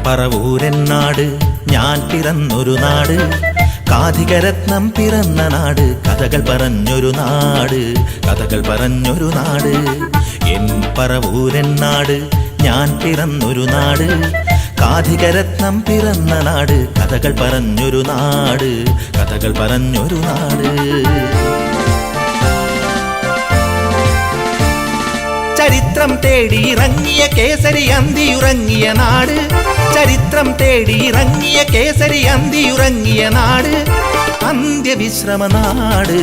പറവൂരെന്നാട് ഞാൻ പിറന്നൊരു നാട്, കാഥികരത്നം പിറന്ന നാട്, കഥകൾ പറഞ്ഞൊരു നാട്, കഥകൾ പറഞ്ഞൊരു നാട്. എൻ പറവൂരെന്നാട് ഞാൻ പിറന്നൊരു നാട്, കാഥികരത്നം പിറന്ന നാട്, കഥകൾ പറഞ്ഞൊരു നാട്, കഥകൾ പറഞ്ഞൊരു നാട്. ചരിത്രം തേടി ഇറങ്ങിയ കേസരി അന്തിയുറങ്ങിയ നാട്, ചരിത്രം തേടി ഇറങ്ങിയ കേസരി അന്തിയുറങ്ങിയ നാട്, അന്ത്യവിശ്രമ നാട്.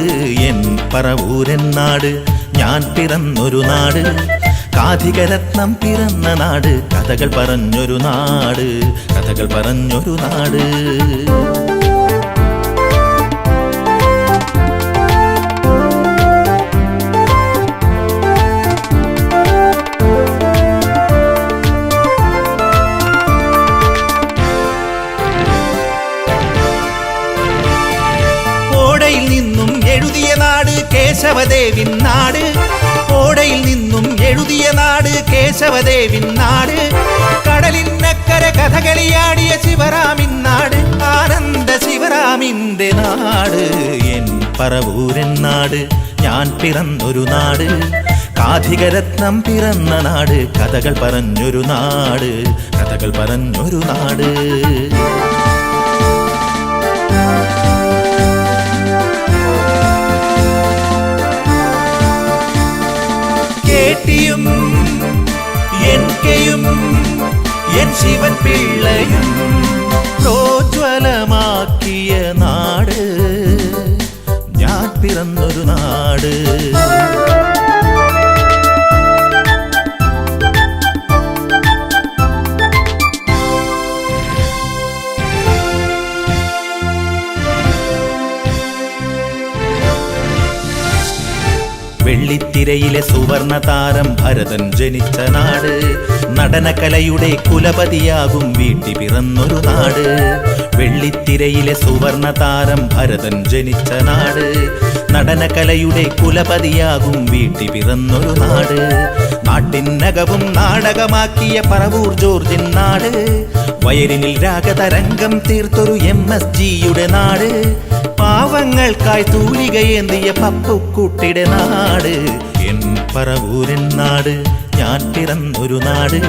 എൻ പറവൂരെന്നാട് ഞാൻ പിറന്നൊരു നാട്, കാഥികരത്നം പിറന്ന നാട്, കഥകൾ പറഞ്ഞൊരു നാട്, കഥകൾ പറഞ്ഞൊരു നാട്. ഓടയിൽ നിന്നും എഴുതിയ നാട് കേശവദേവിൻ നാട്, ഓടയിൽ നിന്നും എഴുതിയ നാട് കേശവദേവിൻ നാട്, കടലിനക്കര കഥകളിയാടിയ ശിവരാമിൻ നാട്, ആനന്ദ ശിവരാമിന്റെ നാട്. എൻ പറവൂരെന്നാട് ഞാൻ പിറന്നൊരു നാട്, കാഥികരത്നം പിറന്ന നാട്, കഥകൾ പറഞ്ഞൊരു നാട്, കഥകൾ പറഞ്ഞൊരു നാട്. കേട്ടിയും എൻ കെയും എൻ ശിവൻ പിള്ളയും പ്രോജ്വലമാക്കിയ നാട്, ഞാൻ പിറന്നൊരു നാട്. വെള്ളിത്തിരയിലെ സുവർണ താരം ഭരതൻ ജനിച്ച നാട്, നടനകലയുടെ കുലപതിയാകും വീട്ടി പിറന്നൊരു നാട്. വെള്ളിത്തിരയിലെ സുവർണ താരം ഭരതൻ ജനിച്ച നാട്, നടനകലയുടെ കുലപതിയാകും വീട്ടി പിറന്നൊരു നാട്. നാട്ടിനകവും നാടകമാക്കിയ പറവൂർ ജോർജിൻ നാട്, വയലിനിൽ രാഗതരംഗം തീർത്തൊരു MSGയുടെ നാട്, പാവങ്ങൾക്കായി തൂലികയേന്തിയ പപ്പുക്കുട്ടിയുടെ നാട്. എൻ പറവൂരെന്നാട് ഞാൻ പിറന്നൊരു നാട്,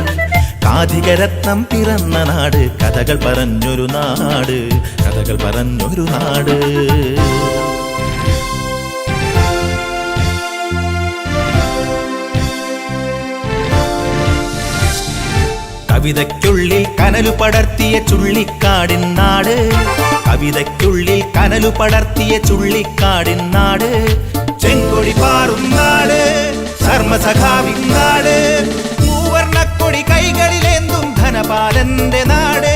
കാഥികരത്നം പിറന്ന നാട്, കഥകൾ പറഞ്ഞൊരു നാട്, കഥകൾ പറഞ്ഞൊരു നാട്. കവിതയ്ക്കുള്ളിൽ കനലു പടർത്തിയ ചുള്ളിക്കാടിൻ നാട്, കവിതയ്ക്കുള്ളിൽ കനലു പടർത്തിയ ചുള്ളിക്കാടിൻ നാട്, ചെങ്കൊടി പാറും നാട്, ധർമ്മസഖാവിൻ നാട്, മൂവർണ്ണക്കൊടി കൈകളിലേന്തും ധനപാലന്റെ നാട്,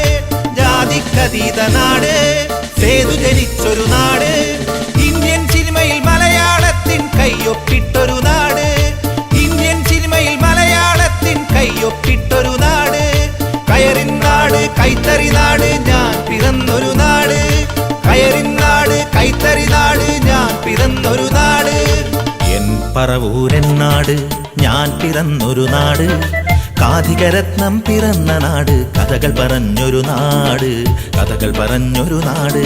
ജാതിക്കതീത നാട്, സേതു ജനിച്ചൊരു നാട്, ഇന്ത്യൻ സിനിമയിൽ മലയാളത്തിൻ കൈയൊപ്പിട്ടൊരു നാട്, ഇന്ത്യൻ സിനിമയിൽ മലയാളത്തിൻ കൈയൊപ്പിട്ടൊരു നാട്, കയറിൻ നാട് കൈത്തറി നാട് ഞാൻ പിറന്നൊരു നാട്, കയറിൻ നാട് കൈത്തറി നാട് ഞാൻ പിറന്നൊരു നാട്. എൻ പറവൂരെന്നാട് ഞാൻ പിറന്നൊരു നാട്, കാഥികരത്നം പിറന്ന നാട്, കഥകൾ പറഞ്ഞൊരു നാട്, കഥകൾ പറഞ്ഞൊരു നാട്.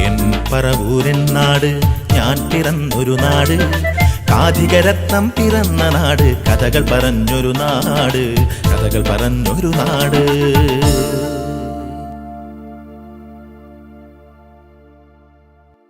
എൻ പറവൂരെന്നാട് ഞാൻ പിറന്നൊരു നാട്, കാഥികരത്നം പിറന്ന നാട്, കഥകൾ പറഞ്ഞൊരു നാട്, കഥകൾ പറഞ്ഞൊരു നാട്.